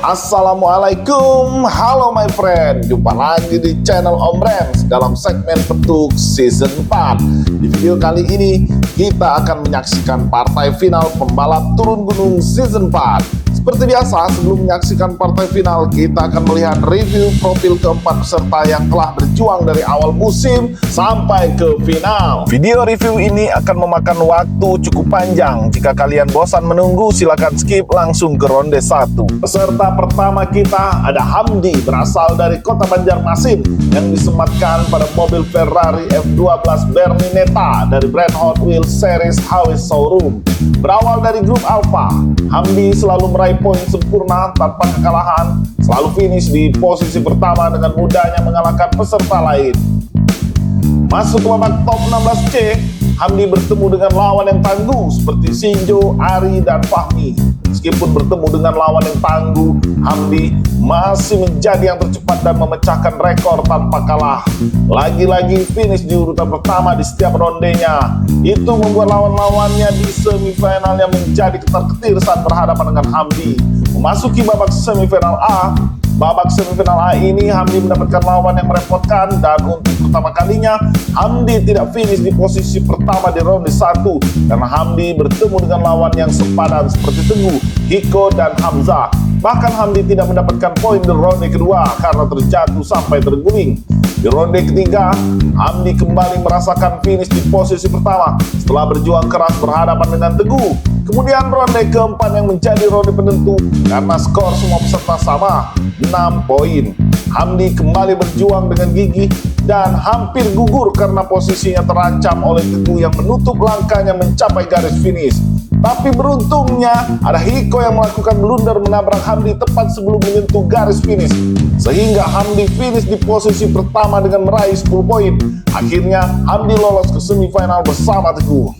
Assalamualaikum, halo my friend. Jumpa lagi di channel Om Rems dalam segmen Petuk Season 4. Di video kali ini kita akan menyaksikan partai final pembalap turun gunung Season 4. Seperti biasa, sebelum menyaksikan partai final, kita akan melihat review profil keempat peserta yang telah berjuang dari awal musim sampai ke final. Video review ini akan memakan waktu cukup panjang. Jika kalian bosan menunggu, silakan skip langsung ke ronde 1. Peserta pertama kita ada Hamdi, berasal dari kota Banjarmasin, yang disematkan pada mobil Ferrari F12 Berlinetta dari brand Hot Wheels Series HW Showroom. Berawal dari grup Alfa, Hamdi selalu meraih poin sempurna tanpa kekalahan, selalu finish di posisi pertama dengan mudahnya mengalahkan peserta lain. Masuk ke babak top 16C, Hamdi bertemu dengan lawan yang tangguh seperti Shinjo, Ari, dan Fahmi. Meskipun bertemu dengan lawan yang tangguh, Hamdi masih menjadi yang tercepat dan memecahkan rekor tanpa kalah. Lagi-lagi finish di urutan pertama di setiap rondenya. Itu membuat lawan-lawannya di semifinal yang menjadi ketar-ketir saat berhadapan dengan Hamdi. Memasuki babak semifinal A. Babak semifinal A ini Hamdi mendapatkan lawan yang merepotkan, dan untuk pertama kalinya Hamdi tidak finish di posisi pertama di ronde 1 karena Hamdi bertemu dengan lawan yang sepadan seperti Teguh, Hiko, dan Hamzah. Bahkan Hamdi tidak mendapatkan poin di ronde kedua karena terjatuh sampai terguling. Di ronde ketiga, Hamdi kembali merasakan finish di posisi pertama setelah berjuang keras berhadapan dengan Teguh. Kemudian ronde keempat yang menjadi ronde penentu karena skor semua peserta sama, 6 poin. Hamdi kembali berjuang dengan gigih dan hampir gugur karena posisinya terancam oleh Teguh yang menutup langkahnya mencapai garis finish. Tapi beruntungnya ada Hiko yang melakukan blunder menabrak Hamdi tepat sebelum menyentuh garis finish, sehingga Hamdi finish di posisi pertama dengan meraih 10 poin. Akhirnya Hamdi lolos ke semifinal bersama Teguh.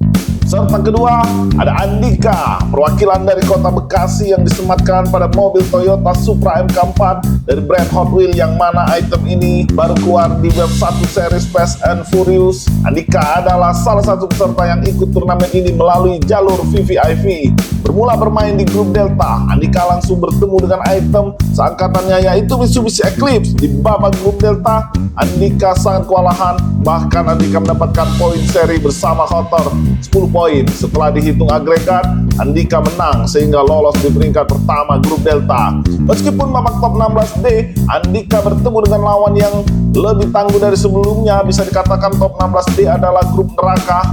Serta kedua ada Andika, perwakilan dari kota Bekasi yang disematkan pada mobil Toyota Supra MK4 dari brand Hot Wheels, yang mana item ini baru keluar di web 1 series Fast and Furious. Andika adalah salah satu peserta yang ikut turnamen ini melalui jalur VVIP. Bermula bermain di grup Delta, Andika langsung bertemu dengan item seangkatannya yaitu Mitsubishi Eclipse. Di babak grup Delta, Andika sangat kewalahan, bahkan Andika mendapatkan poin seri bersama Kotor 10 poin. Setelah dihitung agregat, Andika menang sehingga lolos di peringkat pertama grup Delta. Meskipun babak top 16D, Andika bertemu dengan lawan yang lebih tangguh dari sebelumnya. Bisa dikatakan top 16D adalah grup neraka.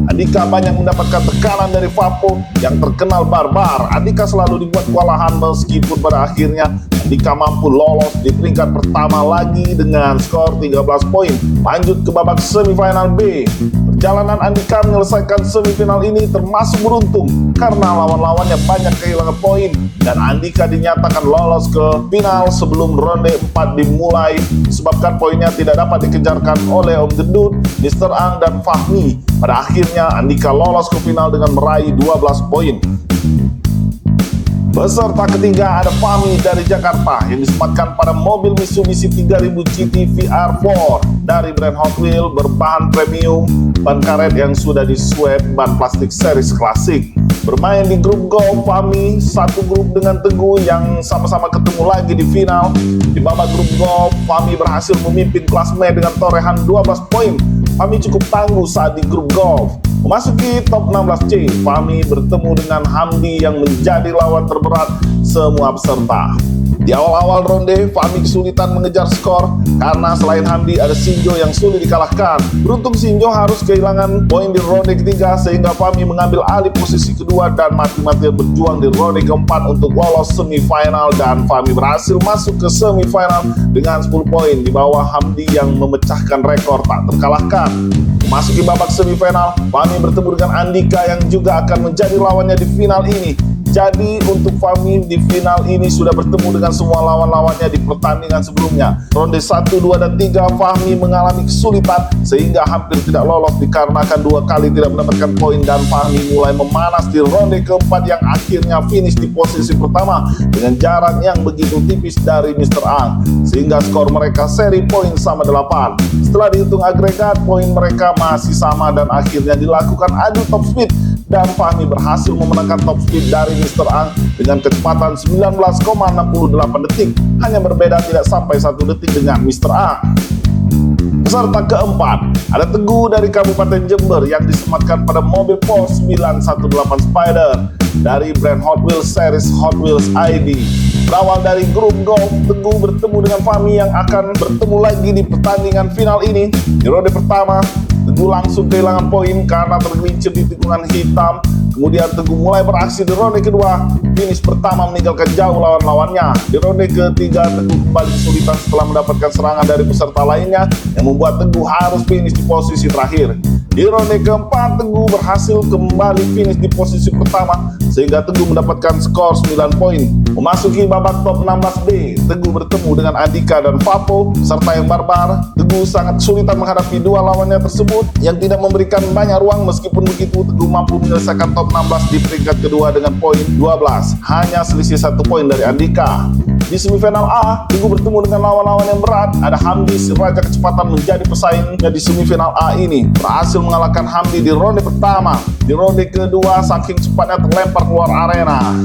Andika banyak mendapatkan tekanan dari Vapo yang terkenal barbar. Andika selalu dibuat kewalahan, meskipun pada akhirnya Andika mampu lolos di peringkat pertama lagi dengan skor 13 poin. Lanjut ke babak semifinal B. Perjalanan Andika menyelesaikan semifinal ini termasuk beruntung karena lawan-lawannya banyak kehilangan poin, dan Andika dinyatakan lolos ke final sebelum ronde 4 dimulai disebabkan poinnya tidak dapat dikejarkan oleh Om Gendut, Mr. Ang, dan Fahmi. Pada akhirnya Andika lolos ke final dengan meraih 12 poin. Peserta ketiga ada Fahmi dari Jakarta yang disematkan pada mobil Mitsubishi 3000 GT VR4 dari brand Hot Wheels berbahan premium, ban karet yang sudah diswep ban plastik series klasik. Bermain di grup golf, Fahmi satu grup dengan Teguh yang sama-sama ketemu lagi di final. Di babak grup golf, Fahmi berhasil memimpin klasmen dengan torehan 12 poin. Fahmi cukup tangguh saat di grup golf. Memasuki top 16C, Fahmi bertemu dengan Hamdi yang menjadi lawan terberat semua peserta. Di awal-awal ronde, Fahmi kesulitan mengejar skor karena selain Hamdi ada Shinjo yang sulit dikalahkan. Beruntung Shinjo harus kehilangan poin di ronde ketiga sehingga Fahmi mengambil alih posisi kedua dan mati-matian berjuang di ronde keempat untuk lolos semifinal, dan Fahmi berhasil masuk ke semifinal dengan 10 poin di bawah Hamdi yang memecahkan rekor tak terkalahkan. Memasuki babak semifinal, Fahmi bertemu dengan Andika yang juga akan menjadi lawannya di final ini. Jadi untuk Fahmi di final ini sudah bertemu dengan semua lawan-lawannya di pertandingan sebelumnya. Ronde 1, 2, dan 3 Fahmi mengalami kesulitan sehingga hampir tidak lolos dikarenakan 2 kali tidak mendapatkan poin, dan Fahmi mulai memanas di ronde keempat yang akhirnya finish di posisi pertama dengan jarak yang begitu tipis dari Mr. Ang, sehingga skor mereka seri poin sama 8. Setelah dihitung agregat, poin mereka masih sama dan akhirnya dilakukan adu top speed dan Fahmi berhasil memenangkan top speed dari Mr. A dengan kecepatan 19,68 detik, hanya berbeda tidak sampai 1 detik dengan Mr. A. Peserta keempat, ada Teguh dari Kabupaten Jember yang disematkan pada mobil Porsche 918 Spider dari brand Hot Wheels series Hot Wheels ID. Berawal dari grup golf, Teguh bertemu dengan Fahmi yang akan bertemu lagi di pertandingan final ini. Di ronde pertama, Teguh langsung kehilangan poin karena tergelincir di tikungan hitam. Kemudian Teguh mulai beraksi di ronde kedua, finish pertama meninggalkan jauh lawan-lawannya. Di ronde ketiga, Teguh kembali kesulitan setelah mendapatkan serangan dari peserta lainnya yang membuat Teguh harus finish di posisi terakhir. Di ronde keempat, Teguh berhasil kembali finish di posisi pertama sehingga Teguh mendapatkan skor 9 poin. Memasuki babak top 16B, Teguh bertemu dengan Andika dan Papo, peserta yang barbar. Teguh sangat kesulitan menghadapi dua lawannya tersebut yang tidak memberikan banyak ruang. Meskipun begitu, Teguh mampu menyelesaikan top 16 di peringkat kedua dengan poin 12, hanya selisih 1 poin dari Andika. Di semifinal A, Teguh bertemu dengan lawan-lawan yang berat. Ada Hamdi, si raja kecepatan, menjadi pesaingnya di semifinal A ini. Berhasil mengalahkan Hamdi di ronde pertama. Di ronde kedua, saking cepatnya terlempar keluar arena.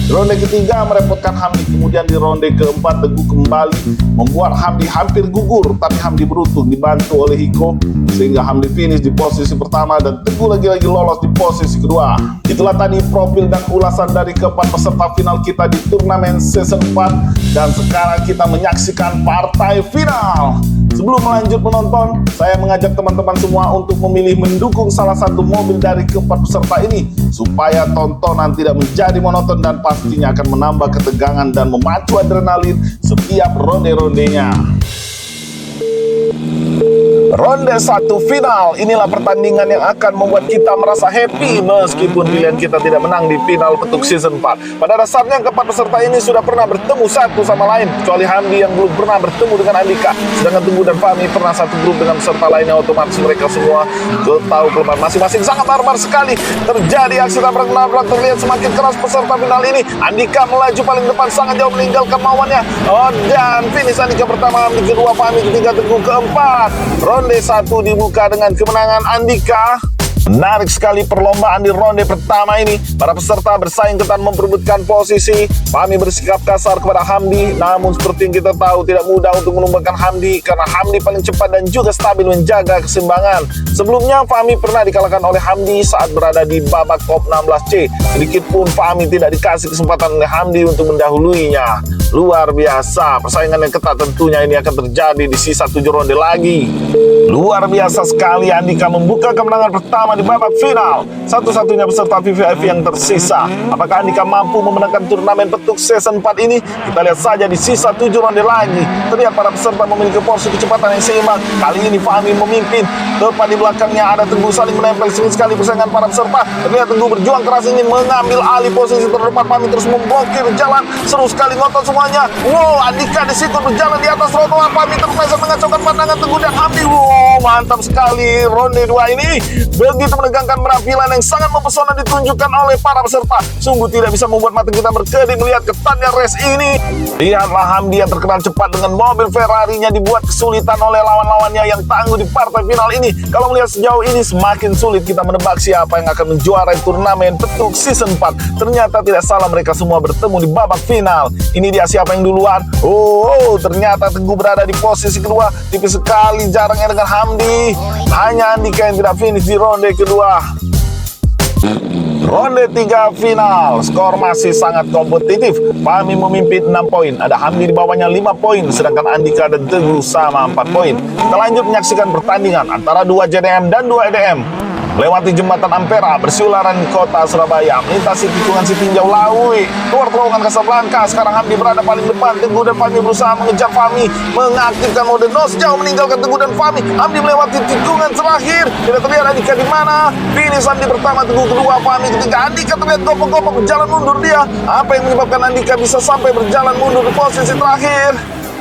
Di ronde ketiga merepotkan Hamdi, kemudian di ronde keempat Teguh kembali membuat Hamdi hampir gugur, tapi Hamdi beruntung dibantu oleh Hiko sehingga Hamdi finish di posisi pertama dan Teguh lagi-lagi lolos di posisi kedua. Itulah tadi profil dan ulasan dari keempat peserta final kita di turnamen season 4 dan sekarang kita menyaksikan partai final. Sebelum melanjut menonton, saya mengajak teman-teman semua untuk memilih mendukung salah satu mobil dari keempat peserta ini supaya tontonan tidak menjadi monoton dan pastinya akan menambah ketegangan dan memacu adrenalin setiap ronde-rondenya. Ronde 1 final, inilah pertandingan yang akan membuat kita merasa happy meskipun pilihan kita tidak menang di final petuk season 4. Pada dasarnya keempat peserta ini sudah pernah bertemu satu sama lain, kecuali Hamdi yang belum pernah bertemu dengan Andika. Sedangkan Teguh dan Fahmi pernah satu grup dengan peserta lainnya, otomatis mereka semua tahu kelemahan masing-masing. Sangat barbar sekali terjadi aksi tabrak-tabrak, terlihat semakin keras peserta final ini. Andika melaju paling depan, sangat jauh meninggalkan lawannya. Dan finish Andika pertama, Hamdi kedua, Fahmi ketiga, Teguh keempat. Ronde 1 dibuka dengan kemenangan Andika. Menarik sekali perlombaan di ronde pertama ini. Para peserta bersaing ketat memperebutkan posisi. Fahmi bersikap kasar kepada Hamdi, namun seperti yang kita tahu tidak mudah untuk menumbalkan Hamdi karena Hamdi paling cepat dan juga stabil menjaga keseimbangan. Sebelumnya Fahmi pernah dikalahkan oleh Hamdi saat berada di babak top 16C. Sedikitpun Fahmi tidak dikasih kesempatan oleh Hamdi untuk mendahuluinya. Luar biasa, persaingan yang ketat tentunya ini akan terjadi di sisa 7 ronde lagi. Luar biasa sekali, Andika membuka kemenangan pertama di babak final. Satu-satunya peserta VVIP yang tersisa. Apakah Andika mampu memenangkan turnamen petuk season 4 ini? Kita lihat saja di sisa 7 ronde lagi. Terlihat para peserta memiliki porsi kecepatan yang seimbang. Kali ini Fahmi memimpin. Tepat di belakangnya ada Teguh, saling menempel, sering sekali persaingan para peserta. Terlihat Teguh berjuang keras ingin mengambil alih posisi terdepan. Fahmi terus memblokir jalan. Seru sekali ngotot semuanya. Wow, Andika disikut berjalan di atas trotoar. Fahmi terpleset mengacaukan pandangan Teguh dan Hamdi. Wow, mantap sekali ronde 2 ini. Begitu menegangkan, penampilan yang sangat mempesona ditunjukkan oleh para peserta. Sungguh tidak bisa membuat mata kita berkedip melihat ketatnya race ini. Lihatlah Hamdi yang terkenal cepat dengan mobil Ferrari-nya dibuat kesulitan oleh lawan-lawannya yang tangguh di partai final ini. Kalau melihat sejauh ini semakin sulit kita menebak siapa yang akan menjuarai turnamen petuk season 4. Ternyata tidak salah, mereka semua bertemu di babak final. Ini dia siapa yang duluan. Oh, ternyata Teguh berada di posisi kedua. Tipis sekali jaraknya dengan Hamdi. Hanya Andika yang tidak finish di ronde kedua. Ronde 3 final, skor masih sangat kompetitif. Fahmi memimpin 6 poin, ada Hamdi di bawahnya 5 poin, sedangkan Andika dan Teguh sama 4 poin. Kita lanjut menyaksikan pertandingan antara 2 JDM dan 2 EDM. Melewati jembatan Ampera, bersiularan di kota Surabaya, melintasi tikungan Sitinjau Lawi, keluar terowongan Casablanca. Sekarang Hamdi berada paling depan, Teguh dan Fahmi berusaha mengejar Fahmi, mengaktifkan mode nose, jauh meninggalkan Teguh dan Fahmi. Hamdi melewati tikungan terakhir, tidak terlihat Andika di mana. Finish Hamdi pertama, Teguh kedua, Fahmi ketiga. Andika terlihat gopeng-gopeng berjalan mundur dia. Apa yang menyebabkan Andika bisa sampai berjalan mundur di posisi terakhir?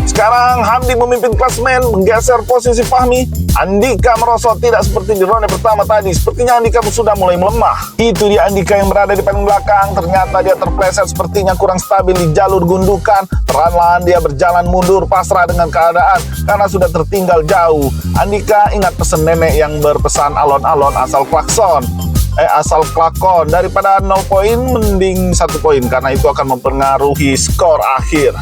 Sekarang Hamdi memimpin klasemen, menggeser posisi Fahmi. Andika merosot, tidak seperti di ronde pertama tadi. Sepertinya Andika sudah mulai melemah. Itu dia Andika yang berada di paling belakang. Ternyata dia terpleset, sepertinya kurang stabil di jalur gundukan. Perlahan-lahan dia berjalan mundur, pasrah dengan keadaan karena sudah tertinggal jauh. Andika ingat pesan nenek yang berpesan alon-alon asal klakson. asal kelakon. Daripada 0 poin mending 1 poin, karena itu akan mempengaruhi skor akhir.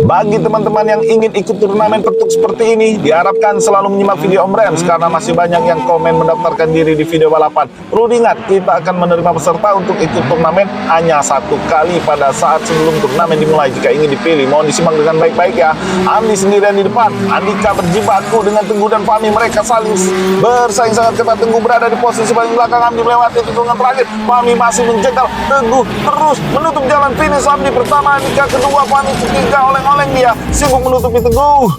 Bagi teman-teman yang ingin ikut turnamen petuk seperti ini, diharapkan selalu menyimak video Om Rems karena masih banyak yang komen mendaftarkan diri di video balapan. Perlu diingat, kita akan menerima peserta untuk ikut turnamen hanya 1 kali pada saat sebelum turnamen dimulai. Jika ingin dipilih, mohon disimak dengan baik-baik ya. Andi sendirian di depan, Andika berjibaku dengan Teguh dan Fahmi. Mereka saling bersaing sangat ketat. Teguh berada di posisi paling belakang, Andi melewati tikungan terakhir. Fahmi masih menjegal, Teguh terus menutup jalan finish. Andi pertama, Andika kedua, Fahmi ketiga. Oleng dia sibuk menutupi Teguh.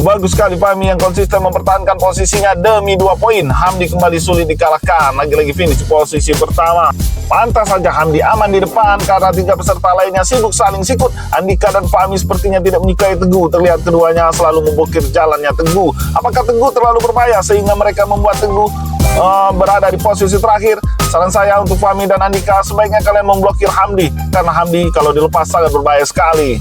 Bagus sekali Fahmi yang konsisten mempertahankan posisinya demi 2 poin. Hamdi kembali sulit dikalahkan, lagi-lagi finish di posisi pertama. Pantas saja Hamdi aman di depan karena 3 peserta lainnya sibuk saling sikut. Andika dan Fahmi sepertinya tidak menyukai Teguh. Terlihat keduanya selalu memblokir jalannya Teguh. Apakah Teguh terlalu berbahaya sehingga mereka membuat Teguh berada di posisi terakhir? Saran saya untuk Fahmi dan Andika, sebaiknya kalian memblokir Hamdi, karena Hamdi kalau dilepas sangat berbahaya sekali.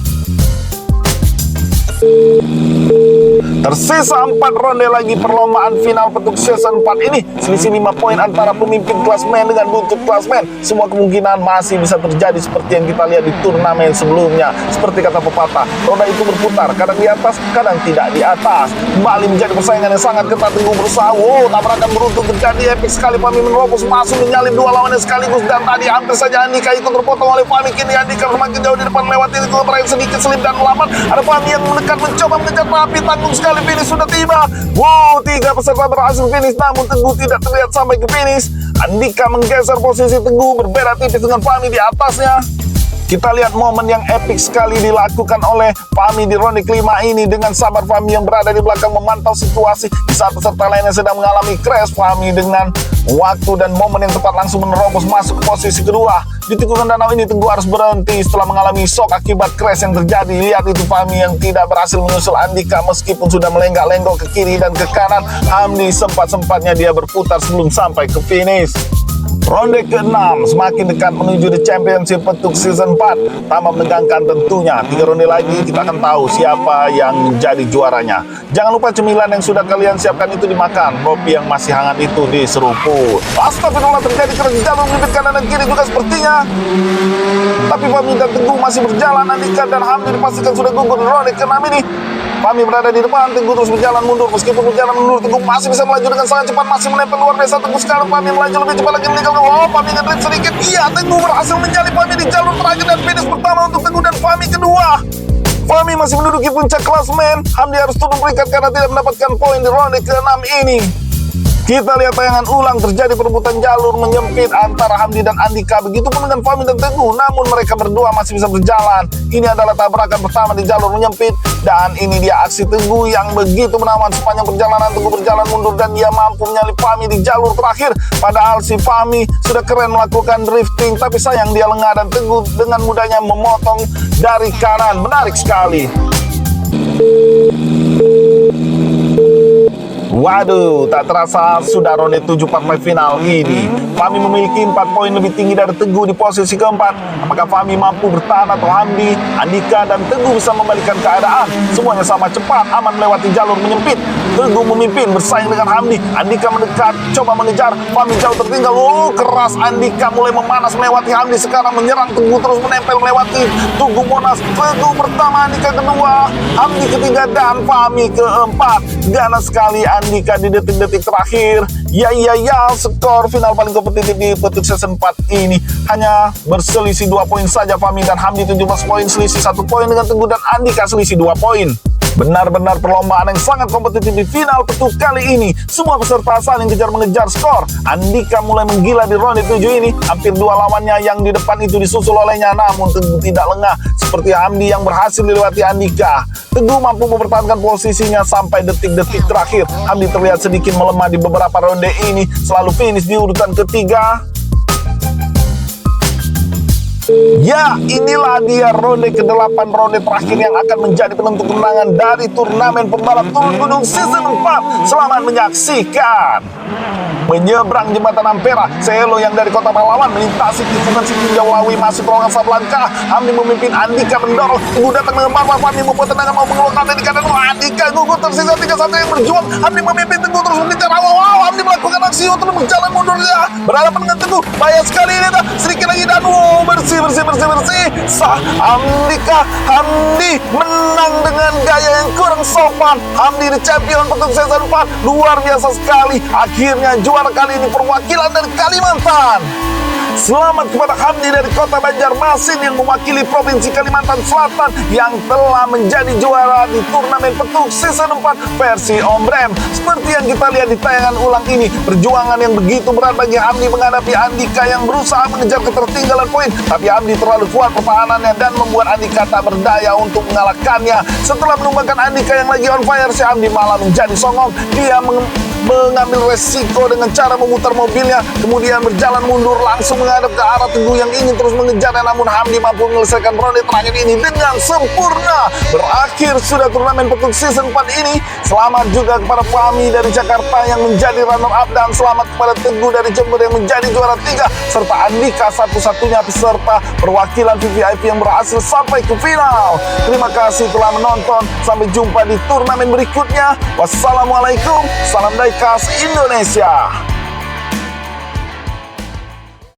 Tersisa 4 ronde lagi perlombaan final petuk season 4 ini. Selisih 5 poin antara pemimpin klasmen dengan buntut klasmen. Semua kemungkinan masih bisa terjadi seperti yang kita lihat di turnamen sebelumnya. Seperti kata pepatah, roda itu berputar, kadang di atas, kadang tidak di atas. Kembali menjadi persaingan yang sangat ketat. Teguh berusaha, tabrakan beruntun terjadi, epic sekali. Fahmi menerobos masuk menyalip 2 lawannya sekaligus, dan tadi hampir saja Andika ikut terpotong oleh Fahmi. Kini Andika semakin jauh di depan, melewati tikungan terakhir sedikit selip dan melambat. Ada Fahmi yang mendekat mencoba mengejar, tapi tanggung sekali. Finish sudah tiba. 3 peserta berhasil finish, namun Teguh tidak terlihat sampai ke finish. Andika menggeser posisi Teguh, berbeda tipis dengan Fahmi di atasnya. Kita lihat momen yang epik sekali dilakukan oleh Fahmi di ronde kelima ini. Dengan sabar Fahmi yang berada di belakang memantau situasi di saat peserta lainnya sedang mengalami crash. Fahmi dengan waktu dan momen yang tepat langsung menerobos masuk ke posisi kedua. Di tikungan danau ini Teguh harus berhenti setelah mengalami shock akibat crash yang terjadi. Lihat itu Fahmi yang tidak berhasil menyusul Andika meskipun sudah melenggak-lenggok ke kiri dan ke kanan. Hamdi sempat-sempatnya dia berputar sebelum sampai ke finish. Ronde ke-6 semakin dekat menuju The Championship petuk season 4. Tambah menegangkan tentunya. 3 ronde lagi kita akan tahu siapa yang menjadi juaranya. Jangan lupa cemilan yang sudah kalian siapkan itu dimakan. Kopi yang masih hangat itu diseruput. Astagfirullah, terjadi keras jalur menyempit kanan dan kiri juga sepertinya. Tapi Fahmi dan Teguh masih berjalan. Andika dan Hamdi dipastikan sudah gugur di ronde ke-6 ini. Fahmi berada di depan, Teguh terus berjalan mundur. Meskipun berjalan mundur, Teguh masih bisa melaju dengan sangat cepat, masih menempel luar biasa Teguh. Sekarang Fahmi melaju lebih cepat lagi, meninggalkan. Fahmi ngedrift sedikit. Iya, Teguh berhasil menyalip Fahmi di jalur terakhir dan finish pertama untuk Teguh dan Fahmi kedua. Fahmi masih menduduki puncak klasemen. Hamdi harus turun peringkat karena tidak mendapatkan poin di ronde ke-6 ini. Kita lihat tayangan ulang, terjadi perebutan jalur menyempit antara Hamdi dan Andika. Begitupun dengan Fahmi dan Teguh, namun mereka berdua masih bisa berjalan. Ini adalah tabrakan pertama di jalur menyempit, dan ini dia aksi Teguh yang begitu menawan sepanjang perjalanan. Teguh berjalan mundur dan dia mampu menyalip Fahmi di jalur terakhir. Padahal si Fahmi sudah keren melakukan drifting, tapi sayang dia lengah dan Teguh dengan mudahnya memotong dari kanan. Menarik sekali. Waduh, tak terasa sudah ronde 7 partai final ini. Fahmi memiliki 4 poin lebih tinggi dari Teguh di posisi keempat. Apakah Fahmi mampu bertahan atau Hamdi, Andika, dan Teguh bisa membalikan keadaan? Semuanya sama cepat, aman melewati jalur menyempit. Teguh memimpin, bersaing dengan Hamdi. Andika mendekat, coba mengejar. Fahmi jauh tertinggal. Keras Andika mulai memanas melewati Hamdi. Sekarang menyerang, Teguh terus menempel melewati Teguh Monas. Teguh pertama, Andika kedua, Hamdi ketiga, dan Fahmi keempat. Ganas sekali Andika di detik-detik terakhir. Ya, skor final paling kompetitif di petuk season 4 ini hanya berselisih 2 poin saja. Fahmi dan Hamdi 17 poin, selisih 1 poin dengan Teguh dan Andika selisih 2 poin. Benar-benar perlombaan yang sangat kompetitif di final petuk kali ini. Semua peserta saling kejar-mengejar skor. Andika mulai menggila di ronde 7 ini. Hampir 2 lawannya yang di depan itu disusul olehnya, namun Teguh tidak lengah seperti Hamdi yang berhasil dilewati Andika. Teguh mampu mempertahankan posisinya sampai detik-detik terakhir. Hamdi terlihat sedikit melemah di beberapa ronde ini, selalu finish di urutan ketiga. Ya, inilah dia ronde ke-8, ronde terakhir yang akan menjadi penentu kemenangan dari turnamen pembalap turun gunung season 4. Selamat menyaksikan. Menyeberang jembatan Ampera, Selo yang dari kota pahlawan melintasi tikungan setinjau Lawi masuk ruangan Sablangka. Hamdi memimpin, Andika mendorong, Ibu datang dengan Bapak Fahmi membuat tendangan mau mengeluarkan Andika dan Andika gugur tersisa 3-1 yang berjuang. Hamdi memimpin, Teguh terus mengejar awal. Hamdi melakukan aksi untuk berjalan mundur dia berhadapan dengan Teguh. Bahaya sekali ini dah, sedikit lagi dan bersih. Sah Andika, Hamdi menang dengan gaya yang kurang sopan. Hamdi the champion untuk season 4. Luar biasa sekali. Akhirnya juara kali ini perwakilan dari Kalimantan. Selamat kepada Hamdi dari kota Banjarmasin yang mewakili Provinsi Kalimantan Selatan yang telah menjadi juara di turnamen petuk season 4 versi Ombrem. Seperti yang kita lihat di tayangan ulang ini, perjuangan yang begitu berat bagi Hamdi menghadapi Andika yang berusaha mengejar ketertinggalan poin. Tapi Hamdi terlalu kuat pertahanannya dan membuat Andika tak berdaya untuk mengalahkannya. Setelah menumbangkan Andika yang lagi on fire, si Hamdi malah menjadi songong. Dia mengambil resiko dengan cara memutar mobilnya, kemudian berjalan mundur langsung menghadap ke arah Teguh yang ingin terus mengejarnya. Namun Hamdi mampu menyelesaikan ronde terakhir ini dengan sempurna. Berakhir sudah turnamen petuk season 4 ini. Selamat juga kepada Fahmi dari Jakarta yang menjadi runner up, dan selamat kepada Teguh dari Jember yang menjadi juara 3, serta Andika satu-satunya peserta perwakilan VVIP yang berhasil sampai ke final. Terima kasih telah menonton. Sampai jumpa di turnamen berikutnya. Wassalamualaikum. Salam Diecast Indonesia.